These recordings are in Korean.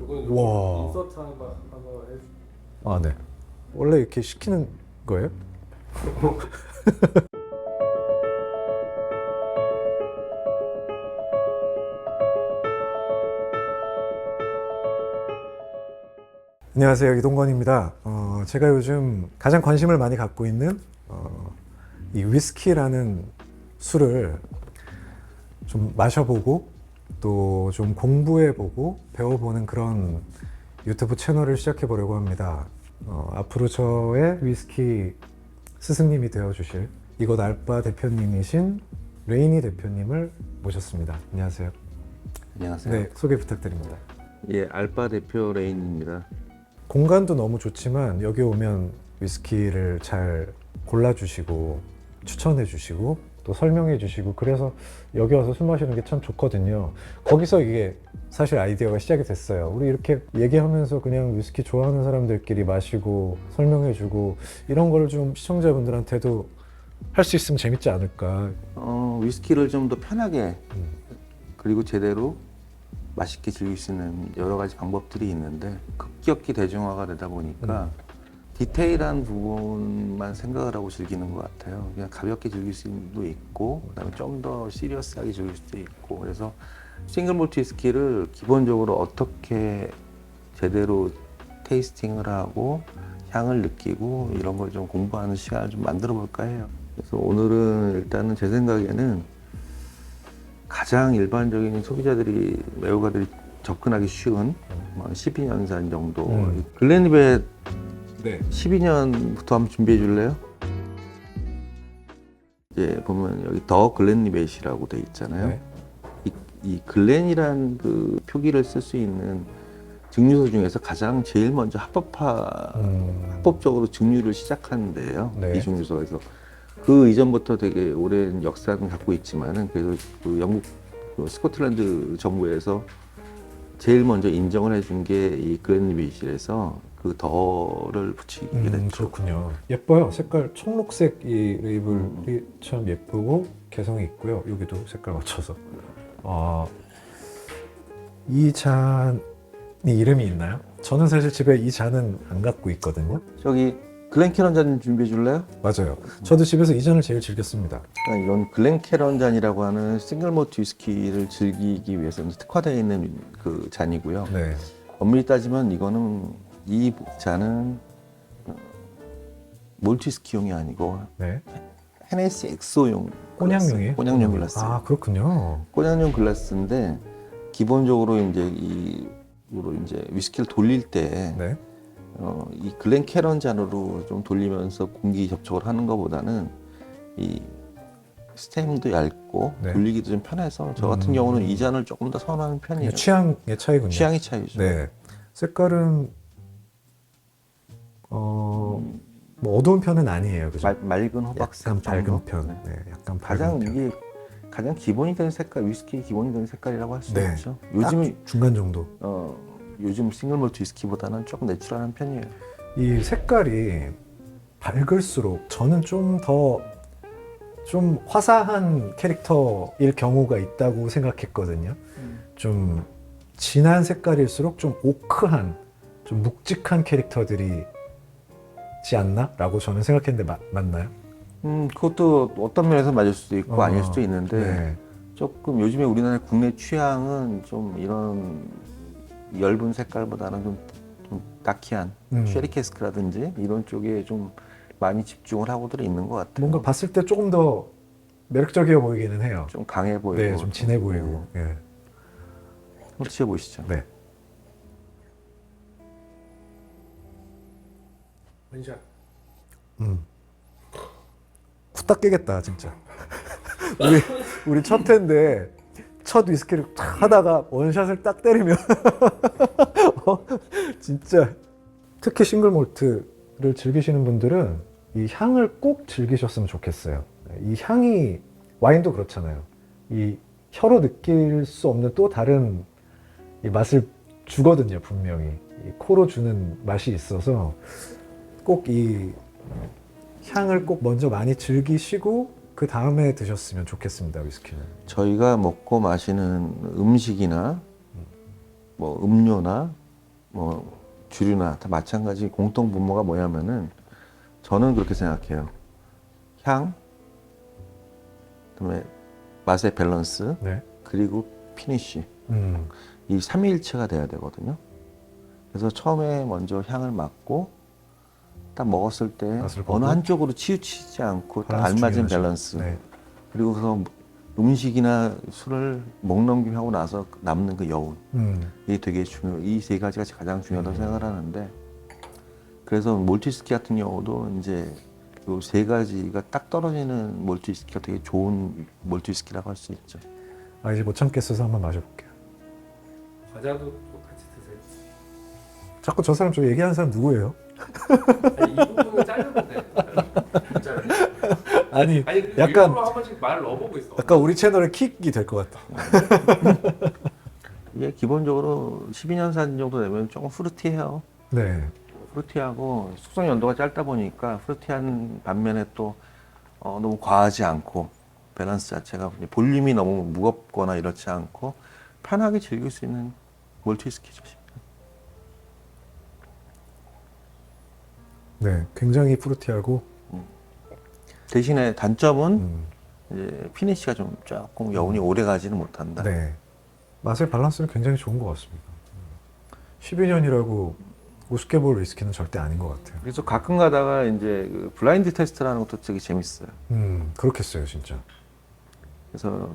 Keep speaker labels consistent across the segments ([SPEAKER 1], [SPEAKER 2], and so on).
[SPEAKER 1] 요거는
[SPEAKER 2] 와.
[SPEAKER 1] 인서트 한번 해주.
[SPEAKER 2] 아, 네. 원래 이렇게 시키는 거예요? 안녕하세요, 이동건입니다. 제가 요즘 가장 관심을 많이 갖고 있는 이 위스키라는 술을 좀 마셔보고 또 좀 공부해보고 배워보는 그런 유튜브 채널을 시작해 보려고 합니다. 앞으로 저의 위스키 스승님이 되어주실 이곳 알바 대표님이신 레이니 대표님을 모셨습니다. 안녕하세요.
[SPEAKER 3] 안녕하세요.
[SPEAKER 2] 네, 소개 부탁드립니다.
[SPEAKER 3] 예, 알바 대표 레인입니다.
[SPEAKER 2] 공간도 너무 좋지만 여기 오면 위스키를 잘 골라주시고 추천해주시고 또 설명해주시고 그래서 여기 와서 술 마시는 게 참 좋거든요. 거기서 이게 사실 아이디어가 시작이 됐어요. 우리 이렇게 얘기하면서 그냥 위스키 좋아하는 사람들끼리 마시고 설명해주고 이런 걸 좀 시청자분들한테도 할 수 있으면 재밌지 않을까.
[SPEAKER 3] 위스키를 좀 더 편하게 그리고 제대로 맛있게 즐길 수 있는 여러 가지 방법들이 있는데 급격히 대중화가 되다 보니까 디테일한 부분만 생각을 하고 즐기는 것 같아요. 그냥 가볍게 즐길 수도 있고 그다음에 좀 더 시리어스하게 즐길 수도 있고 그래서 싱글 몰트 위스키를 기본적으로 어떻게 제대로 테이스팅을 하고 향을 느끼고 이런 걸 좀 공부하는 시간을 좀 만들어 볼까 해요. 그래서 오늘은 일단은 제 생각에는 가장 일반적인 소비자들이 외국가들이 접근하기 쉬운 12년산 정도 글렌리벳
[SPEAKER 2] 네.
[SPEAKER 3] 12년부터 한번 준비해 줄래요? 이제 보면 여기 더 글렌리벳이라고 돼 있잖아요.
[SPEAKER 2] 네.
[SPEAKER 3] 이 글렌이란 그 표기를 쓸 수 있는 증류소 중에서 가장 제일 먼저 합법적으로 증류를 시작한 데예요.
[SPEAKER 2] 네.
[SPEAKER 3] 이 증류소에서 그 이전부터 되게 오랜 역사는 갖고 있지만은 그래도 그 영국 그 스코틀랜드 정부에서 제일 먼저 인정을 해준 게 이 글렌리벳이라서 그 더를 붙이게 됐죠.
[SPEAKER 2] 그렇군요. 예뻐요. 색깔 청록색 이 레이블이 참 예쁘고 개성이 있고요. 여기도 색깔 맞춰서. 이 잔이 이름이 있나요? 저는 사실 집에 이 잔은 안 갖고 있거든요.
[SPEAKER 3] 저기 글렌캐런 잔 준비해 줄래요?
[SPEAKER 2] 맞아요. 저도 집에서 이 잔을 제일 즐겼습니다.
[SPEAKER 3] 이건 글렌캐런 잔이라고 하는 싱글 몰트 위스키를 즐기기 위해서 특화되어 있는 그 잔이고요.
[SPEAKER 2] 네.
[SPEAKER 3] 엄밀히 따지면 이 잔은 몰트 위스키용이 아니고
[SPEAKER 2] 네.
[SPEAKER 3] 헤네시 엑소용
[SPEAKER 2] 꼬냑용이에요?
[SPEAKER 3] 꼬냑용 글라스.
[SPEAKER 2] 아, 그렇군요.
[SPEAKER 3] 꼬냑용 글라스인데 기본적으로 이제 위스키를 돌릴 때
[SPEAKER 2] 네.
[SPEAKER 3] 이 글렌캐런 잔으로 좀 돌리면서 공기 접촉을 하는 것보다는 이 스템도 얇고
[SPEAKER 2] 네.
[SPEAKER 3] 돌리기도 좀 편해서 저 같은 경우는 이 잔을 조금 더 선호하는 편이에요.
[SPEAKER 2] 취향의 차이군요.
[SPEAKER 3] 취향의 차이죠.
[SPEAKER 2] 네. 색깔은 뭐 어두운 편은 아니에요. 그죠?
[SPEAKER 3] 맑은 호박색
[SPEAKER 2] 약간 밝은
[SPEAKER 3] 정도?
[SPEAKER 2] 편.
[SPEAKER 3] 네.
[SPEAKER 2] 네, 약간
[SPEAKER 3] 가장
[SPEAKER 2] 밝은 편.
[SPEAKER 3] 이게 가장 기본이 되는 색깔, 위스키의 기본이 되는 색깔이라고 할 수
[SPEAKER 2] 네.
[SPEAKER 3] 있죠.
[SPEAKER 2] 딱 중간 정도.
[SPEAKER 3] 요즘 싱글 몰트 위스키보다는 조금 내추럴한 편이에요.
[SPEAKER 2] 이 색깔이 밝을수록 저는 좀 더 좀 화사한 캐릭터일 경우가 있다고 생각했거든요. 좀 진한 색깔일수록 좀 오크한, 좀 묵직한 캐릭터들이지 않나? 라고 저는 생각했는데 맞나요?
[SPEAKER 3] 그것도 어떤 면에서 맞을 수도 있고 아닐 수도 있는데
[SPEAKER 2] 네.
[SPEAKER 3] 조금 요즘에 우리나라 국내 취향은 좀 이런 엷은 색깔보다는 좀 다키한 쉐리 캐스크라든지 이런 쪽에 좀 많이 집중을 하고들 있는 것 같아요.
[SPEAKER 2] 뭔가 봤을 때 조금 더 매력적이어 보이기는 해요.
[SPEAKER 3] 좀 강해 보이고
[SPEAKER 2] 네, 좀 진해 보이고. 예.
[SPEAKER 3] 한번 드셔보시죠.
[SPEAKER 2] 네.
[SPEAKER 1] 원샷.
[SPEAKER 2] 후딱 깨겠다, 진짜. 우리 첫 회인데 첫 위스키를 탁 하다가 원샷을 딱 때리면 진짜 특히 싱글 몰트를 즐기시는 분들은 이 향을 꼭 즐기셨으면 좋겠어요. 이 향이 와인도 그렇잖아요. 이 혀로 느낄 수 없는 또 다른 이 맛을 주거든요, 분명히. 이 코로 주는 맛이 있어서 꼭 이 향을 꼭 먼저 많이 즐기시고 그 다음에 드셨으면 좋겠습니다, 위스키는.
[SPEAKER 3] 저희가 먹고 마시는 음식이나 뭐 음료나 뭐 주류나 다 마찬가지 공통 분모가 뭐냐면은 저는 그렇게 생각해요. 향, 그다음에 맛의 밸런스,
[SPEAKER 2] 네.
[SPEAKER 3] 그리고 피니쉬.
[SPEAKER 2] 음.
[SPEAKER 3] 이 삼위일체가 돼야 되거든요. 그래서 처음에 먼저 향을 맡고 딱 먹었을 때
[SPEAKER 2] 맛을 보고.
[SPEAKER 3] 어느 한쪽으로 치우치지 않고 딱
[SPEAKER 2] 밸런스
[SPEAKER 3] 알맞은
[SPEAKER 2] 중요하죠.
[SPEAKER 3] 밸런스.
[SPEAKER 2] 네.
[SPEAKER 3] 그리고서 음식이나 술을 목 넘김하고 나서 남는 그 여운. 이게 되게 중요. 이 세 가지가 가장 중요하다고 생각을 하는데, 그래서 몰트 위스키 같은 경우도 이제 이 세 가지가 딱 떨어지는 몰트 위스키가 되게 좋은 몰트 위스키라고 할 수 있죠.
[SPEAKER 2] 아, 이제 못 참겠어서 한번 마셔볼게요.
[SPEAKER 1] 과자도 또 같이 드세요.
[SPEAKER 2] 자꾸 저 사람 저 얘기하는 사람 누구예요?
[SPEAKER 1] 아니, 이 부분은 자르면 돼. 진짜로.
[SPEAKER 2] 아니,
[SPEAKER 1] 아니
[SPEAKER 2] 약간
[SPEAKER 1] 일부러 한 번씩 말을 넣어보고 있어.
[SPEAKER 2] 약간 우리 채널의 킥이 될 것 같다.
[SPEAKER 3] 이게 기본적으로 12년산 정도 되면 조금 프루티해요.
[SPEAKER 2] 네.
[SPEAKER 3] 프루티하고 숙성 연도가 짧다 보니까 프루티한 반면에 또 너무 과하지 않고 밸런스 자체가 볼륨이 너무 무겁거나 이렇지 않고 편하게 즐길 수 있는 몰트 위스키죠.
[SPEAKER 2] 네, 굉장히 프루티하고
[SPEAKER 3] 대신에 단점은 이제 피니쉬가 좀 조금 여운이 오래 가지는 못한다.
[SPEAKER 2] 네. 맛의 밸런스는 굉장히 좋은 것 같습니다. 12년이라고 우습게 볼 위스키는 절대 아닌 것 같아요.
[SPEAKER 3] 그래서 가끔 가다가 이제 그 블라인드 테스트라는 것도 되게 재밌어요.
[SPEAKER 2] 그렇겠어요, 진짜.
[SPEAKER 3] 그래서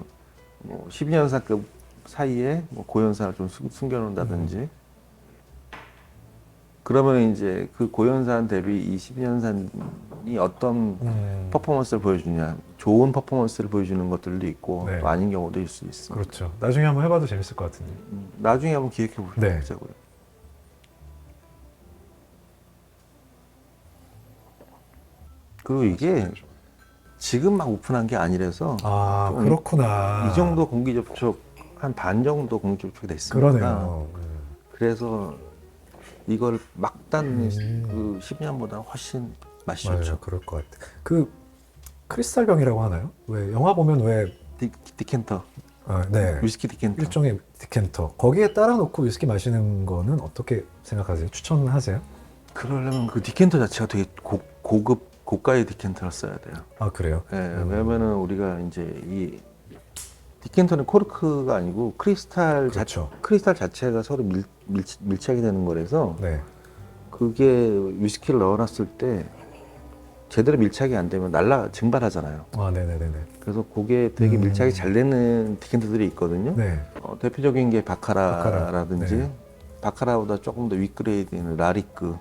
[SPEAKER 3] 뭐 12년사급 사이에 뭐 고연산을 좀 숨겨놓는다든지 그러면 이제 그 고연산 대비 이 12년산이 어떤 퍼포먼스를 보여주냐, 좋은 퍼포먼스를 보여주는 것들도 있고
[SPEAKER 2] 네.
[SPEAKER 3] 또 아닌 경우도 있을 수 있습니다.
[SPEAKER 2] 그렇죠. 나중에 한번 해봐도 재밌을 것 같은데.
[SPEAKER 3] 나중에 한번 기획해
[SPEAKER 2] 네.
[SPEAKER 3] 보자고요. 그리고 이게 지금 막 오픈한 게 아니라서
[SPEAKER 2] 아,
[SPEAKER 3] 좀
[SPEAKER 2] 그렇구나.
[SPEAKER 3] 이 정도 공기 접촉 한 반 정도 공기 접촉이 됐습니다.
[SPEAKER 2] 그러네요.
[SPEAKER 3] 그래서 이걸 막단 그 10년보다 훨씬 맛이
[SPEAKER 2] 맞아요,
[SPEAKER 3] 좋죠.
[SPEAKER 2] 그럴 것 같아. 그 크리스탈병이라고 하나요? 왜 영화 보면 왜
[SPEAKER 3] 디켄터,
[SPEAKER 2] 네.
[SPEAKER 3] 위스키 디켄터.
[SPEAKER 2] 일종의 디켄터. 거기에 따라 놓고 위스키 마시는 거는 어떻게 생각하세요? 추천하세요?
[SPEAKER 3] 그러려면 그 디켄터 자체가 되게 고급 고가의 디켄터를 써야 돼요.
[SPEAKER 2] 아, 그래요?
[SPEAKER 3] 예, 왜냐면은 우리가 이제 이 디켄터는 코르크가 아니고 크리스탈
[SPEAKER 2] 그렇죠.
[SPEAKER 3] 크리스탈 자체가 서로 밀착이 되는 거라서
[SPEAKER 2] 네.
[SPEAKER 3] 그게 위스키를 넣어놨을 때 제대로 밀착이 안 되면 증발하잖아요.
[SPEAKER 2] 아, 네네네네.
[SPEAKER 3] 그래서 그게 되게 밀착이 잘 되는 디켄터들이 있거든요.
[SPEAKER 2] 네.
[SPEAKER 3] 대표적인 게 바카라라든지
[SPEAKER 2] 네.
[SPEAKER 3] 바카라보다 조금 더 윗그레이드인 라리크.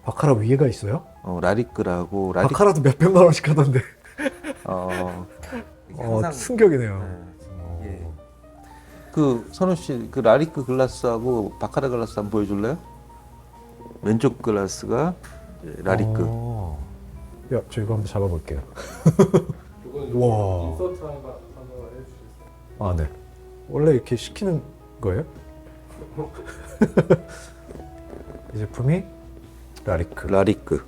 [SPEAKER 2] 바카라 위에가 있어요?
[SPEAKER 3] 라리크라고
[SPEAKER 2] 바카라도 몇백만 원씩 하던데.
[SPEAKER 3] 항상
[SPEAKER 2] 충격이네요.
[SPEAKER 3] 네. 예. 그 선우 씨, 그 라리크 글라스하고 바카라 글라스 한번 보여줄래요? 왼쪽 글라스가 이제 라리크.
[SPEAKER 2] 야, 저 이거 한번 잡아볼게요.
[SPEAKER 1] 이거는
[SPEAKER 2] 와.
[SPEAKER 1] 인서트 한번 해주시겠어요?
[SPEAKER 2] 아, 네. 원래 이렇게 시키는 거예요? 이 제품이 라리크.
[SPEAKER 3] 라리크.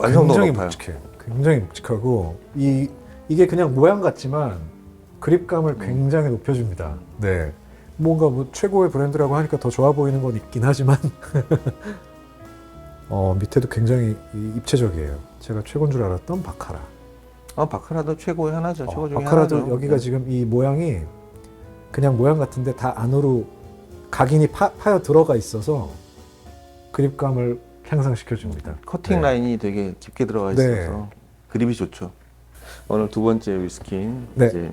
[SPEAKER 2] 굉장히
[SPEAKER 3] 높아요.
[SPEAKER 2] 묵직해요. 굉장히 묵직하고 이게 그냥 모양 같지만 그립감을 굉장히 높여줍니다. 네. 뭔가 뭐 최고의 브랜드라고 하니까 더 좋아 보이는 건 있긴 하지만 밑에도 굉장히 입체적이에요. 제가 최고인 줄 알았던 바카라.
[SPEAKER 3] 바카라도 최고의 하나죠. 최고 중에
[SPEAKER 2] 바카라도
[SPEAKER 3] 하나죠.
[SPEAKER 2] 여기가 지금 이 모양이 그냥 모양 같은데 다 안으로 각인이 파여 들어가 있어서 그립감을 향상시켜줍니다.
[SPEAKER 3] 커팅
[SPEAKER 2] 네.
[SPEAKER 3] 라인이 되게 깊게 들어가 있어서
[SPEAKER 2] 네.
[SPEAKER 3] 그립이 좋죠. 오늘 두 번째 위스키인
[SPEAKER 2] 네.
[SPEAKER 3] 이제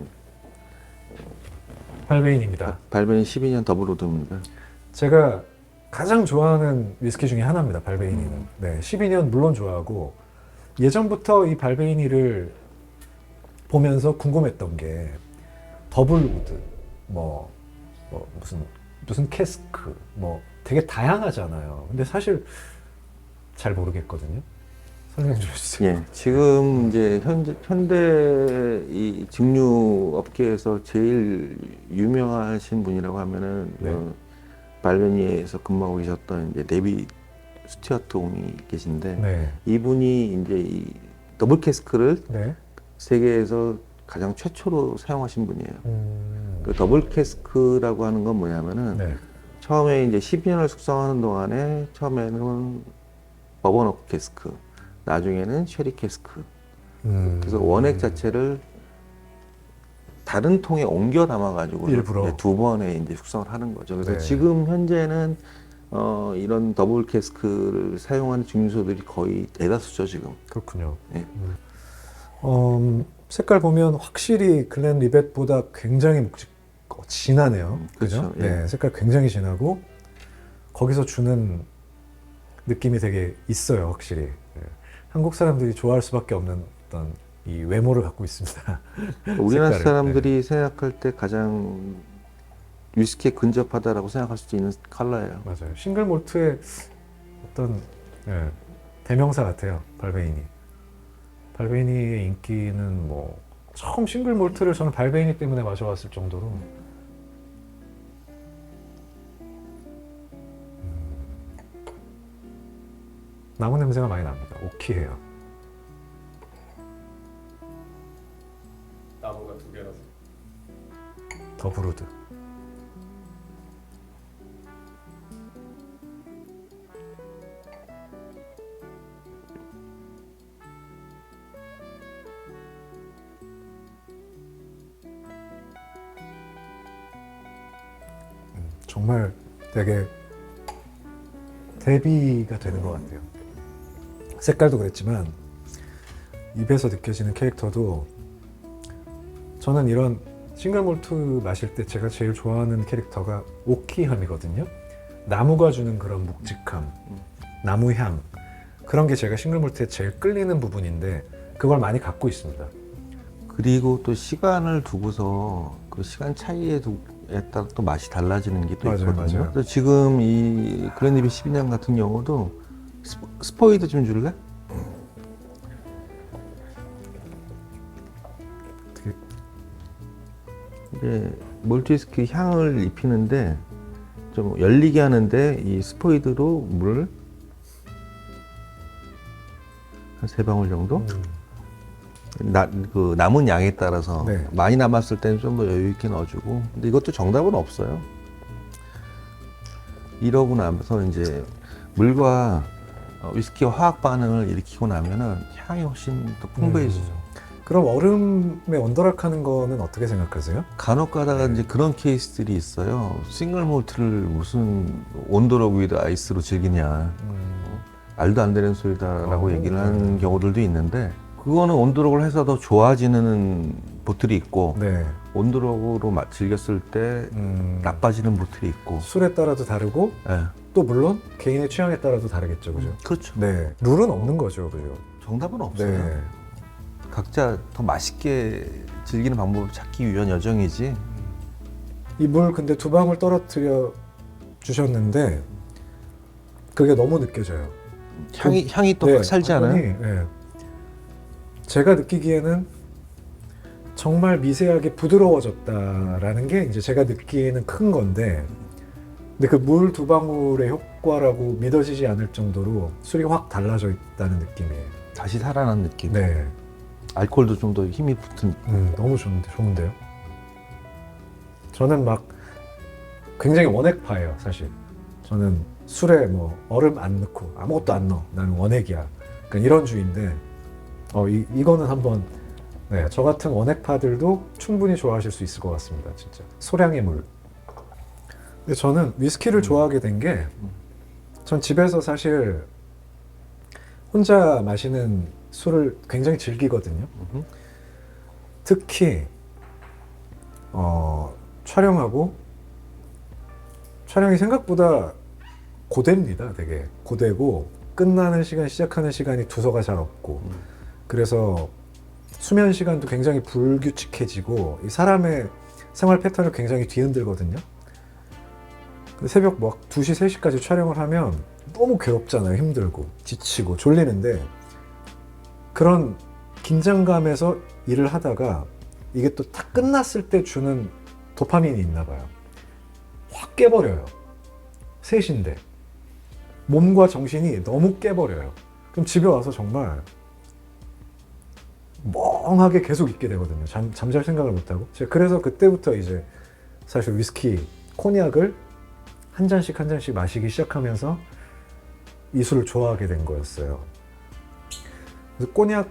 [SPEAKER 2] 발베인입니다.
[SPEAKER 3] 발베인 12년 더블 로드입니다.
[SPEAKER 2] 제가 가장 좋아하는 위스키 중에 하나입니다. 발베이니는. 네, 12년 물론 좋아하고 예전부터 이 발베이니를 보면서 궁금했던 게 더블우드, 무슨 캐스크, 되게 다양하잖아요. 근데 사실 잘 모르겠거든요. 설명 좀 해주세요.
[SPEAKER 3] 예, 지금 이제 현대 이 증류 업계에서 제일 유명하신 분이라고 하면은
[SPEAKER 2] 네.
[SPEAKER 3] 발베니에서 근무하고 계셨던 이제 데비 스튜어트 옹이 계신데
[SPEAKER 2] 네,
[SPEAKER 3] 이분이 이제 이 더블 캐스크를
[SPEAKER 2] 네.
[SPEAKER 3] 세계에서 가장 최초로 사용하신 분이에요. 그 더블 캐스크라고 하는 건 뭐냐면은
[SPEAKER 2] 네.
[SPEAKER 3] 처음에 이제 12년을 숙성하는 동안에 처음에는 버번 캐스크, 나중에는 쉐리 캐스크. 그래서 원액 자체를 다른 통에 옮겨 담아가지고
[SPEAKER 2] 일부러?
[SPEAKER 3] 두 번에 이제 숙성을 하는 거죠. 그래서
[SPEAKER 2] 네.
[SPEAKER 3] 지금 현재는 이런 더블 캐스크를 사용하는 증류소들이 거의 대다수죠 지금.
[SPEAKER 2] 그렇군요.
[SPEAKER 3] 네.
[SPEAKER 2] 색깔 보면 확실히 글렌 리벳보다 굉장히 진하네요.
[SPEAKER 3] 그렇죠.
[SPEAKER 2] 그죠?
[SPEAKER 3] 예.
[SPEAKER 2] 네, 색깔 굉장히 진하고 거기서 주는 느낌이 되게 있어요, 확실히. 예. 한국 사람들이 좋아할 수밖에 없는 어떤 이 외모를 갖고 있습니다.
[SPEAKER 3] 우리나라
[SPEAKER 2] 색깔을,
[SPEAKER 3] 사람들이 생각할 때 가장 위스키에 근접하다라고 생각할 수도 있는 컬러예요.
[SPEAKER 2] 맞아요. 싱글 몰트의 어떤 대명사 같아요, 발베이니. 발베이니의 인기는 뭐 처음 싱글 몰트를 저는 발베이니 때문에 마셔왔을 정도로 나무 냄새가 많이 납니다. 오키해요.
[SPEAKER 1] 나무가 두 개라서.
[SPEAKER 2] 더 브루드. 정말 되게 대비가 되는 것 같아요. 색깔도 그랬지만 입에서 느껴지는 캐릭터도 저는 이런 싱글 몰트 마실 때 제가 제일 좋아하는 캐릭터가 오키함이거든요. 나무가 주는 그런 묵직함, 나무향 그런 게 제가 싱글 몰트에 제일 끌리는 부분인데 그걸 많이 갖고 있습니다.
[SPEAKER 3] 그리고 또 시간을 두고서 그 시간 차이에 따라 또 맛이 달라지는 게 또
[SPEAKER 2] 맞아요,
[SPEAKER 3] 있거든요.
[SPEAKER 2] 맞아요.
[SPEAKER 3] 그래서 지금 이 글렌리벳 12년 같은 경우도 스포이드 좀 줄래? 이제 몰트위스키 향을 입히는데 좀 열리게 하는데 이 스포이드로 물을 한 3방울 정도? 그 남은 양에 따라서
[SPEAKER 2] 네.
[SPEAKER 3] 많이 남았을 때는 좀 더 여유 있게 넣어주고 근데 이것도 정답은 없어요. 이러고 나서 이제 물과 위스키와 화학 반응을 일으키고 나면은 향이 훨씬 더 풍부해지죠.
[SPEAKER 2] 그럼 얼음에 언더락하는 거는 어떻게 생각하세요?
[SPEAKER 3] 간혹 가다가 이제 그런 케이스들이 있어요. 싱글 몰트를 무슨 온도록 위드 아이스로 즐기냐. 말도 안 되는 소리다라고 얘기를 하는 경우들도 있는데 그거는 온도록을 해서 더 좋아지는 보틀이 있고
[SPEAKER 2] 네.
[SPEAKER 3] 온도록으로 즐겼을 때 나빠지는 보틀이 있고
[SPEAKER 2] 술에 따라도 다르고
[SPEAKER 3] 네.
[SPEAKER 2] 또 물론 개인의 취향에 따라도 다르겠죠, 그죠?
[SPEAKER 3] 그렇죠.
[SPEAKER 2] 네, 룰은 없는 거죠, 그죠?
[SPEAKER 3] 정답은 없어요.
[SPEAKER 2] 네.
[SPEAKER 3] 각자 더 맛있게 즐기는 방법을 찾기 위한 여정이지.
[SPEAKER 2] 이 물 근데 2방울 떨어뜨려 주셨는데 그게 너무 느껴져요.
[SPEAKER 3] 향이 또 확 살지 않아요?
[SPEAKER 2] 네. 제가 느끼기에는 정말 미세하게 부드러워졌다라는 게 이제 제가 느끼는 큰 건데, 근데 그 물 2방울의 효과라고 믿어지지 않을 정도로 술이 확 달라져 있다는 느낌이에요.
[SPEAKER 3] 다시 살아난 느낌.
[SPEAKER 2] 네,
[SPEAKER 3] 알코올도 좀 더 힘이 붙은.
[SPEAKER 2] 너무 좋은데요. 저는 막 굉장히 원액파예요, 사실. 저는 술에 뭐 얼음 안 넣고 아무것도 안 넣어. 나는 원액이야. 그러니까 이런 주의인데, 이거는 한번, 네, 저 같은 원액파들도 충분히 좋아하실 수 있을 것 같습니다, 진짜. 소량의 물. 근데 저는 위스키를 좋아하게 된 게, 전 집에서 사실 혼자 마시는 술을 굉장히 즐기거든요. 특히 촬영이 생각보다 고됩니다. 되게 고되고 끝나는 시간, 시작하는 시간이 두서가 잘 없고 그래서 수면 시간도 굉장히 불규칙해지고 이 사람의 생활 패턴을 굉장히 뒤흔들거든요. 근데 새벽 막 2시, 3시까지 촬영을 하면 너무 괴롭잖아요. 힘들고 지치고 졸리는데 그런 긴장감에서 일을 하다가 이게 또 딱 끝났을 때 주는 도파민이 있나 봐요. 확 깨버려요. 3시인데 몸과 정신이 너무 깨버려요. 그럼 집에 와서 정말 멍하게 계속 있게 되거든요. 잠잘 생각을 못하고. 제가 그래서 그때부터 이제 사실 위스키, 코냑을 한 잔씩 한 잔씩 마시기 시작하면서 이 술을 좋아하게 된 거였어요. 그래서 꼬냑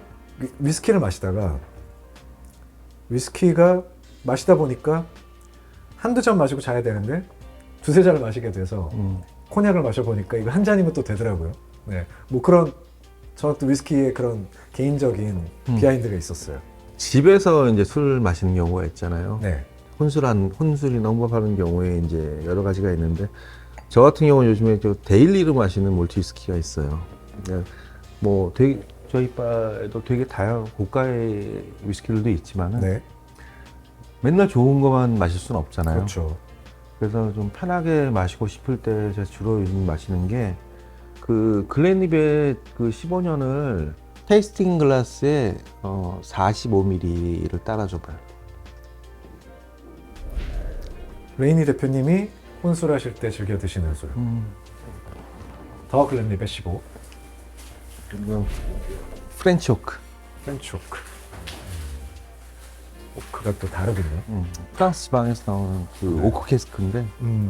[SPEAKER 2] 위스키를 마시다가 위스키가 마시다 보니까 한두 잔 마시고 자야 되는데 두세 잔을 마시게 돼서 코냑을 마셔보니까 이거 한 잔이면 또 되더라고요. 네, 뭐 그런 저도 위스키의 그런 개인적인 비하인드가 있었어요.
[SPEAKER 3] 집에서 이제 술 마시는 경우가 있잖아요.
[SPEAKER 2] 네,
[SPEAKER 3] 혼술이나 혼밥하는 경우에 이제 여러 가지가 있는데 저 같은 경우는 요즘에 저 데일리로 마시는 몰트 위스키가 있어요. 그러니까 뭐 되게 저희 바에도 되게 다양한 고가의 위스키들도 있지만은
[SPEAKER 2] 네,
[SPEAKER 3] 맨날 좋은 것만 마실 수는 없잖아요.
[SPEAKER 2] 그렇죠.
[SPEAKER 3] 그래서 좀 편하게 마시고 싶을 때 제가 주로 요즘 마시는 게 그 글렌리벳 그 15년을 테이스팅 글라스에 45ml를 따라줘봐요.
[SPEAKER 2] 레이니 대표님이 혼술하실 때 즐겨 드시는 술. 더 글렌리벳 15.
[SPEAKER 3] 그리고 프렌치 오크.
[SPEAKER 2] 프렌치 오크. 오크가 또 다르군요.
[SPEAKER 3] 프랑스 방에서 나오는 그 오크 캐스크인데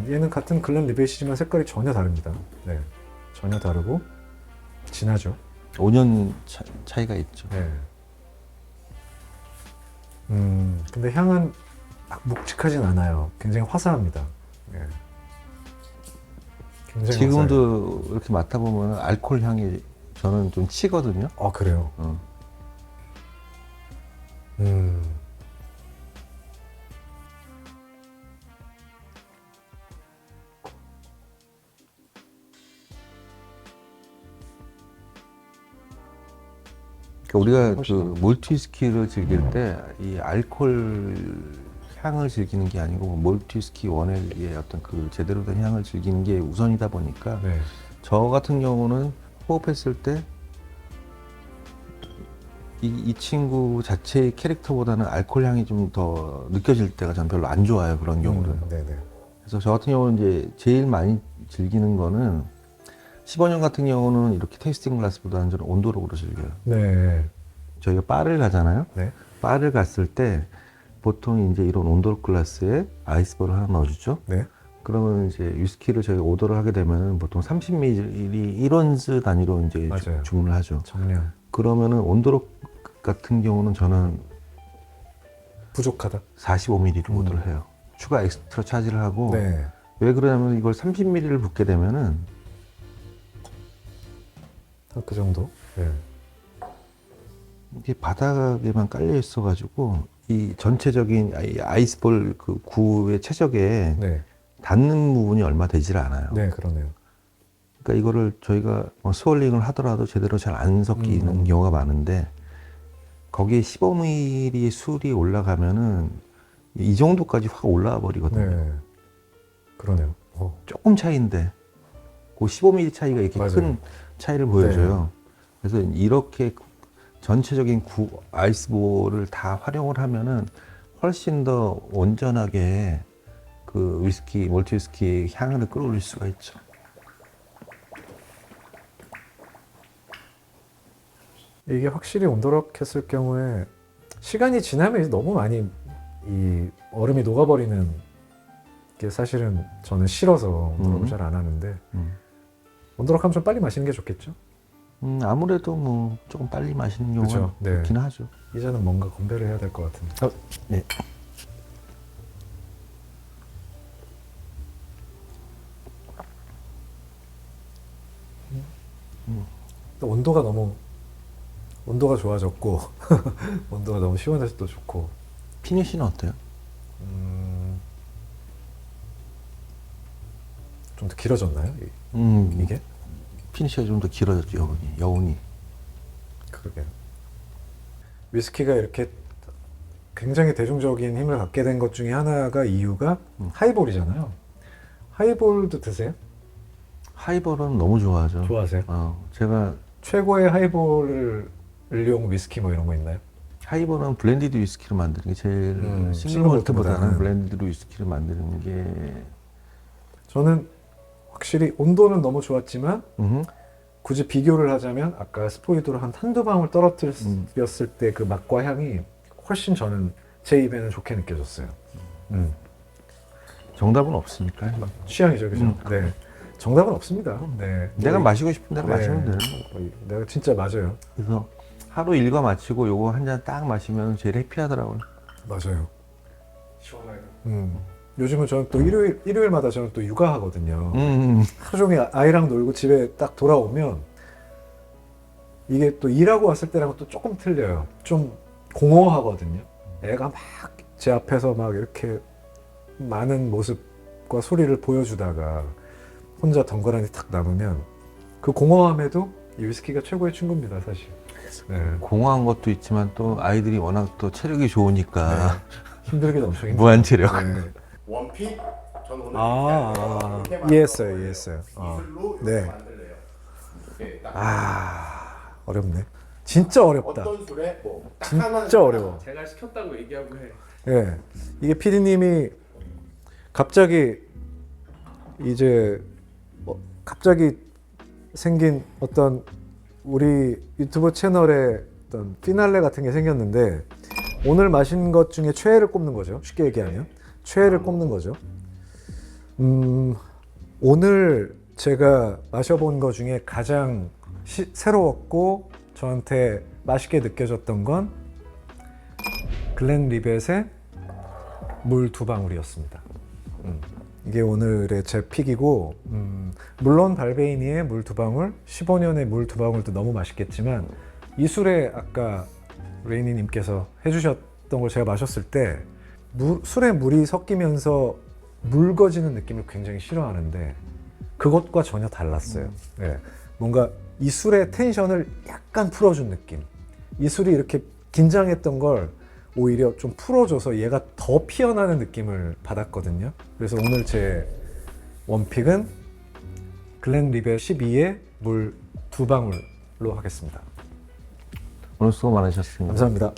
[SPEAKER 2] 얘는 같은 글렌리벳이지만 색깔이 전혀 다릅니다. 네, 전혀 다르고 진하죠.
[SPEAKER 3] 5년 차이가 있죠.
[SPEAKER 2] 네. 근데 향은 막 묵직하진 않아요. 굉장히 화사합니다. 네. 굉장히 화사해요.
[SPEAKER 3] 지금도 이렇게 맡아보면 알코올 향이 저는 좀 치거든요.
[SPEAKER 2] 그래요.
[SPEAKER 3] 그러니까 우리가
[SPEAKER 2] 훨씬
[SPEAKER 3] 그 몰트 위스키를 즐길 때 이 알코올 향을 즐기는 게 아니고 몰트 위스키 원액의 어떤 그 제대로 된 향을 즐기는 게 우선이다 보니까
[SPEAKER 2] 네.
[SPEAKER 3] 저 같은 경우는 호흡했을 때 이 친구 자체의 캐릭터보다는 알코올 향이 좀 더 느껴질 때가 전 별로 안 좋아요, 그런 경우는.
[SPEAKER 2] 네네.
[SPEAKER 3] 그래서 저 같은 경우는 이제 제일 많이 즐기는 거는 15년 같은 경우는 이렇게 테이스팅 글라스보다는 저는 온도록으로 즐겨요.
[SPEAKER 2] 네.
[SPEAKER 3] 저희가 바를 가잖아요.
[SPEAKER 2] 네.
[SPEAKER 3] 바를 갔을 때 보통 이제 이런 온도록 글라스에 아이스볼을 하나 넣어주죠.
[SPEAKER 2] 네.
[SPEAKER 3] 그러면 이제 위스키를 저희가 오더를 하게 되면 보통 30ml 1온스 단위로 이제
[SPEAKER 2] 맞아요.
[SPEAKER 3] 주문을 하죠.
[SPEAKER 2] 정량.
[SPEAKER 3] 그러면은 온도록 같은 경우는 저는
[SPEAKER 2] 부족하다.
[SPEAKER 3] 45ml로 오더를 해요. 추가 엑스트라 차지를 하고
[SPEAKER 2] 네.
[SPEAKER 3] 왜 그러냐면 이걸 30ml를 붓게 되면은
[SPEAKER 2] 그 정도. 네.
[SPEAKER 3] 이게 바닥에만 깔려 있어가지고 이 전체적인 아이스볼 그 구의 최적에
[SPEAKER 2] 네.
[SPEAKER 3] 닿는 부분이 얼마 되질 않아요.
[SPEAKER 2] 네, 그러네요.
[SPEAKER 3] 그러니까 이거를 저희가 스월링을 하더라도 제대로 잘 안 섞이는 경우가 많은데 거기에 15ml 술이 올라가면은 이 정도까지 확 올라와 버리거든요.
[SPEAKER 2] 네. 그러네요.
[SPEAKER 3] 조금 차이인데 그 15ml 차이가 이렇게
[SPEAKER 2] 맞아요.
[SPEAKER 3] 큰 차이를 보여줘요. 그래서 이렇게 전체적인 아이스볼을 다 활용을 하면은 훨씬 더 온전하게 그 위스키, 몰트 위스키 향을 끌어올릴 수가 있죠.
[SPEAKER 2] 이게 확실히 온도록 했을 경우에 시간이 지나면 이제 너무 많이 이 얼음이 녹아버리는 게 사실은 저는 싫어서 온도록을 잘 안 하는데 온도록 하면 좀 빨리 마시는 게 좋겠죠?
[SPEAKER 3] 아무래도 뭐 조금 빨리 마시는 경우가
[SPEAKER 2] 그렇죠. 네.
[SPEAKER 3] 있긴 하죠.
[SPEAKER 2] 이제는 뭔가 건배를 해야 될 것 같은데.
[SPEAKER 3] 네.
[SPEAKER 2] 또 온도가 좋아졌고 온도가 너무 시원해서 또 좋고.
[SPEAKER 3] 피니쉬는 어때요?
[SPEAKER 2] 좀 더 길어졌나요? 이게?
[SPEAKER 3] 피니쉬가 좀 더 길어졌죠, 여운이.
[SPEAKER 2] 그러게요. 위스키가 이렇게 굉장히 대중적인 힘을 갖게 된 것 중에 하나가 이유가 하이볼이잖아요. 하이볼도 드세요?
[SPEAKER 3] 하이볼은 너무 좋아하죠.
[SPEAKER 2] 좋아하세요?
[SPEAKER 3] 제가
[SPEAKER 2] 최고의 하이볼을 용 위스키 뭐 이런 거 있나요?
[SPEAKER 3] 하이볼은 블렌디드 위스키를 만드는 게 제일 싱글 몰트보다는 블렌디드 위스키를 만드는 게
[SPEAKER 2] 저는 확실히 온도는 너무 좋았지만 굳이 비교를 하자면 아까 스포이드로 한두 방울 떨어뜨렸을 때 그 맛과 향이 훨씬 저는 제 입에는 좋게 느껴졌어요.
[SPEAKER 3] 정답은 없으니까.
[SPEAKER 2] 취향이죠, 그죠? 네. 정답은 없습니다. 네.
[SPEAKER 3] 내가 마시고 싶은 대로
[SPEAKER 2] 네.
[SPEAKER 3] 마시면 되는 거고.
[SPEAKER 2] 내가 진짜 맞아요.
[SPEAKER 3] 그래서 하루 일과 마치고 요거 한 잔 딱 마시면 제일 해피하더라고요.
[SPEAKER 2] 맞아요.
[SPEAKER 1] 시원하게.
[SPEAKER 2] 요즘은 저는 또 일요일마다 저는 또 육아하거든요.
[SPEAKER 3] 음.
[SPEAKER 2] 하루 종일 아이랑 놀고 집에 딱 돌아오면 이게 또 일하고 왔을 때랑은 또 조금 틀려요. 좀 공허하거든요. 애가 막 제 앞에서 막 이렇게 많은 모습과 소리를 보여주다가 혼자 덩그러니 탁 남으면 그 공허함에도 이 위스키가 최고의 친구입니다, 사실. 네.
[SPEAKER 3] 공허한 것도 있지만 또 아이들이 워낙 또 체력이 좋으니까
[SPEAKER 2] 힘들기도 엄청 힘들어요.
[SPEAKER 3] 무한 체력.
[SPEAKER 2] 네.
[SPEAKER 4] 원픽? 전 오늘
[SPEAKER 2] 아,
[SPEAKER 4] 이렇게 만들어요.
[SPEAKER 2] 이해했어요, 이해했어요.
[SPEAKER 4] 이슬로
[SPEAKER 2] 네.
[SPEAKER 4] 이렇게 만들래요. 이렇게 딱
[SPEAKER 2] 어렵네. 진짜 어렵다.
[SPEAKER 4] 어떤 술에 뭐딱 하나
[SPEAKER 2] 진짜 어려워.
[SPEAKER 1] 제가 시켰다고 얘기하고 해.
[SPEAKER 2] 예. 이게 PD님이 갑자기 이제 갑자기 생긴 어떤 우리 유튜브 채널에 어떤 피날레 같은 게 생겼는데 오늘 마신 것 중에 최애를 꼽는 거죠. 쉽게 얘기하면 최애를 꼽는 거죠. 오늘 제가 마셔본 것 중에 가장 새로웠고 저한테 맛있게 느껴졌던 건 글렌리벳의 물 2방울이었습니다. 이게 오늘의 제 픽이고 물론 발베이니의 물 2방울, 15년의 물 2방울도 너무 맛있겠지만 이 술에 아까 레이니님께서 해주셨던 걸 제가 마셨을 때 술에 물이 섞이면서 묽어지는 느낌을 굉장히 싫어하는데 그것과 전혀 달랐어요. 네. 뭔가 이 술의 텐션을 약간 풀어준 느낌. 이 술이 이렇게 긴장했던 걸 오히려 좀 풀어줘서 얘가 더 피어나는 느낌을 받았거든요. 그래서 오늘 제 원픽은 글렌리벳 12의 물 2방울로 하겠습니다.
[SPEAKER 3] 오늘 수고 많으셨습니다.
[SPEAKER 2] 감사합니다.